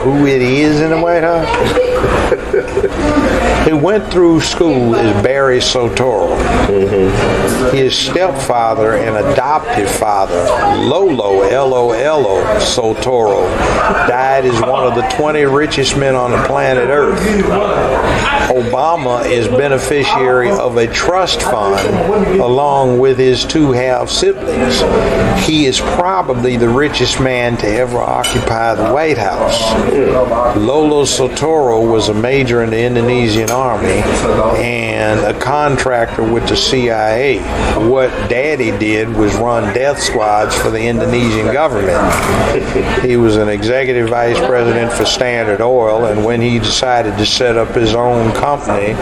who it is in the White House? He went through school as Barry Sotero. His stepfather and adoptive father, Lolo, L-O-L-O, Sotero, died as one of the 20 richest men on the planet Earth. Obama is beneficiary of a trust fund along with his two half-siblings. He is probably the richest man to ever occupy the White House. Lolo Sotero was a major in the Indonesian army and a contractor with the CIA. What Daddy did was run death squads for the Indonesian government. He was an executive vice president for Standard Oil, and when he decided to set up his own company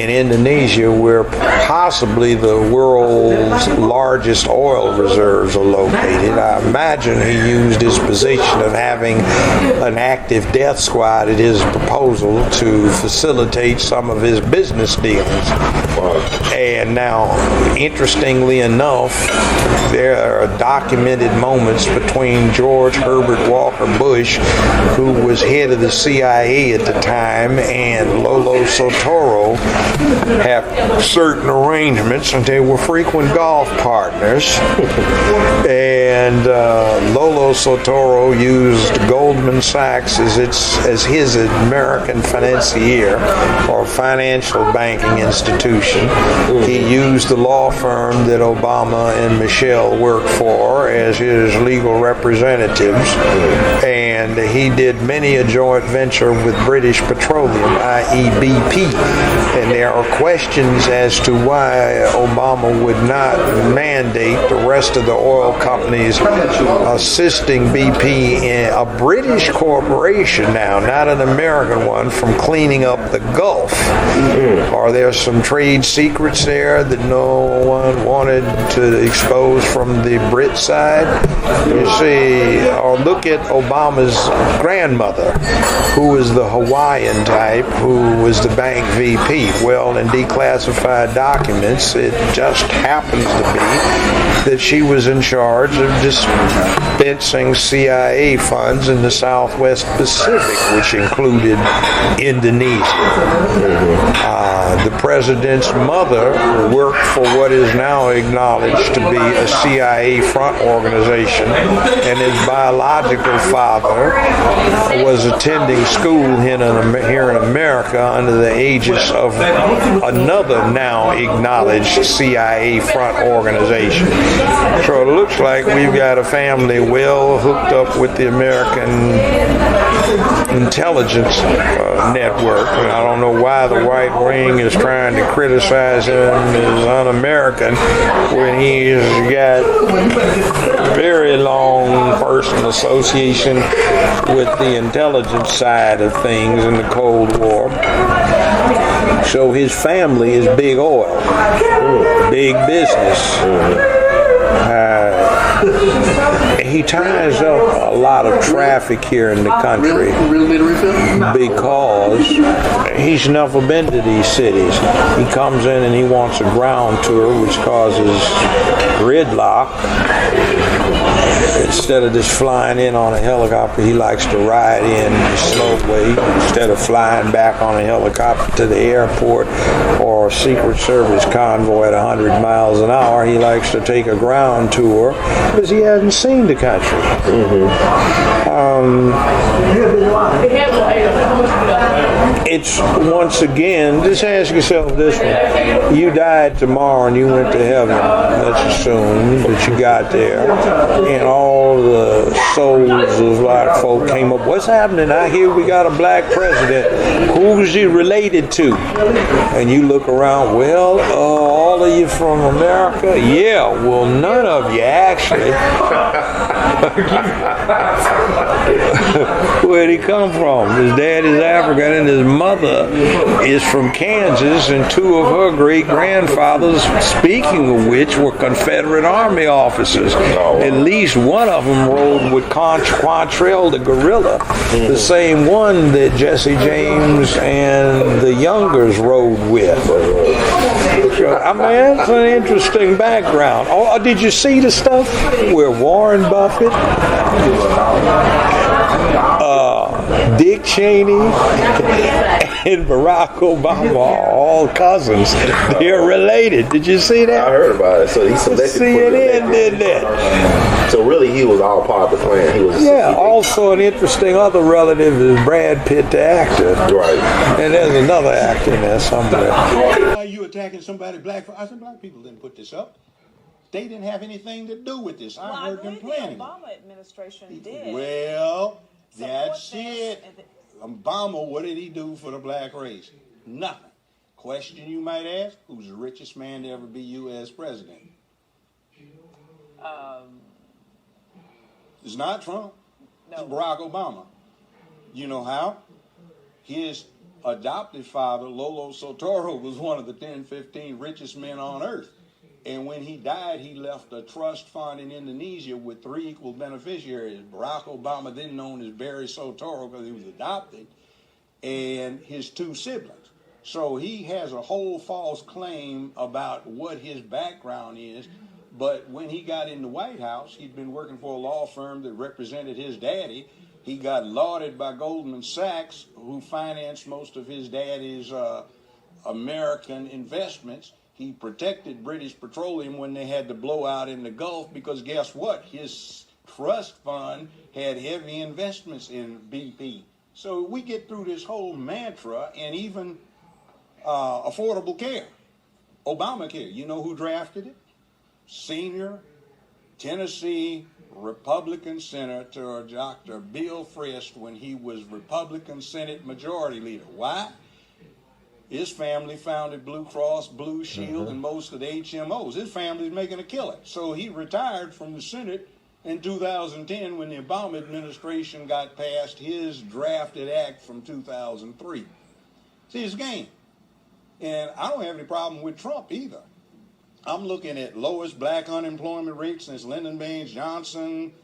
in Indonesia, where possibly the world's largest oil reserves are located, I imagine he used his position of having an active death squad at his proposal to facilitate some of his business dealings. And now, interestingly enough, there are documented moments between George Herbert Walker Bush, who was head of the CIA at the time, and Lolo Sotero, have certain arrangements, and they were frequent golf partners. And Lolo Sotero used Goldman Sachs as his American financier or financial banking institution. He used the law firm that Obama and Michelle worked for as his legal representatives, and he did many a joint venture with British Petroleum, i.e. BP. And there are questions as to why Obama would not mandate the rest of the oil companies assisting BP, in a British corporation now, not an American one, from cleaning up the Gulf. Are there some trade secrets there that no one wanted to expose from the Brit side? You see, or look at Obama's grandmother, who was the Hawaiian type, who was the bank VP. Well, in declassified documents, it just happens to be that she was in charge of dispensing CIA funds in the Southwest Pacific, which included Indonesia. The president's mother worked for what is now acknowledged to be a CIA front organization, and his biological father was attending school here in America under the aegis of another now acknowledged CIA front organization. So it looks like we've got a family well hooked up with the American intelligence network. I don't know why the White Wing is trying to criticize him as un-American when he's got very long personal association with the intelligence side of things in the Cold War. So his family is big oil, big business. He ties up a lot of traffic here in the country because he's never been to these cities. He comes in and he wants a ground tour, which causes gridlock. Instead of just flying in on a helicopter, he likes to ride in slowly. Instead of flying back on a helicopter to the airport or a Secret Service convoy at 100 miles an hour, he likes to take a ground tour because he hasn't seen the country. It's, once again, just ask yourself this one. You died tomorrow and you went to heaven. Let's assume that you got there. And all the souls of black folk came up. What's happening? I hear we got a black president. Who's he related to? And you look around, well, all of you from America? Yeah, well, none of you actually. Where'd he come from? His dad is African and his mother is from Kansas, and two of her great-grandfathers, speaking of which, were Confederate Army officers. At least one of them rode with Quantrell the guerrilla, the same one that Jesse James and the Youngers rode with. I mean, that's an interesting background. Oh, did you see the stuff where Warren Buffett Dick Cheney and Barack Obama are all cousins. They're related. Did you see that? I heard about it. So he selected. CNN did that. So really, he was all part of the plan. He was. Yeah. Also, an interesting other relative is Brad Pitt, the actor. Right. And there's another actor in there somewhere. Why are you attacking somebody black? I said black people didn't put this up. They didn't have anything to do with this. I heard them planning. The Obama administration did. Well, that's it. Obama, what did he do for the black race? Nothing. Question you might ask: who's the richest man to ever be U.S. president? It's not Trump. No. It's Barack Obama. You know how? His adopted father, Lolo Sotero, was one of the 10, 15 richest men on earth. And when he died, he left a trust fund in Indonesia with 3 equal beneficiaries. Barack Obama, then known as Barry Sotero because he was adopted, and his 2 siblings. So he has a whole false claim about what his background is. But when he got in the White House, he'd been working for a law firm that represented his daddy. He got lauded by Goldman Sachs, who financed most of his daddy's American investments. He protected British Petroleum when they had the blowout in the Gulf because guess what? His trust fund had heavy investments in BP. So we get through this whole mantra and even affordable care, Obamacare. You know who drafted it? Senior Tennessee Republican Senator Dr. Bill Frist when he was Republican Senate Majority Leader. Why? His family founded Blue Cross, Blue Shield, and most of the HMOs. His family's making a killing. So he retired from the Senate in 2010 when the Obama administration got passed his drafted act from 2003. See, it's a game. And I don't have any problem with Trump either. I'm looking at lowest black unemployment rate since Lyndon Baines Johnson,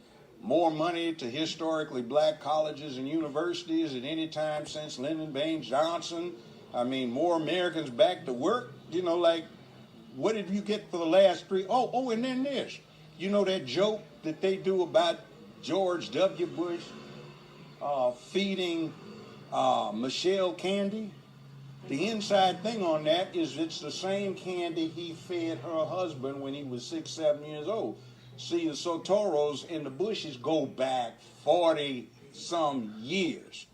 more money to historically black colleges and universities at any time since Lyndon Baines Johnson. I mean, more Americans back to work. You know, like, what did you get for the last 3? Oh, and then this. You know that joke that they do about George W. Bush feeding Michelle candy? The inside thing on that is it's the same candy he fed her husband when he was 6, 7 years old. See, the Soteros and the Bushes go back 40-some years.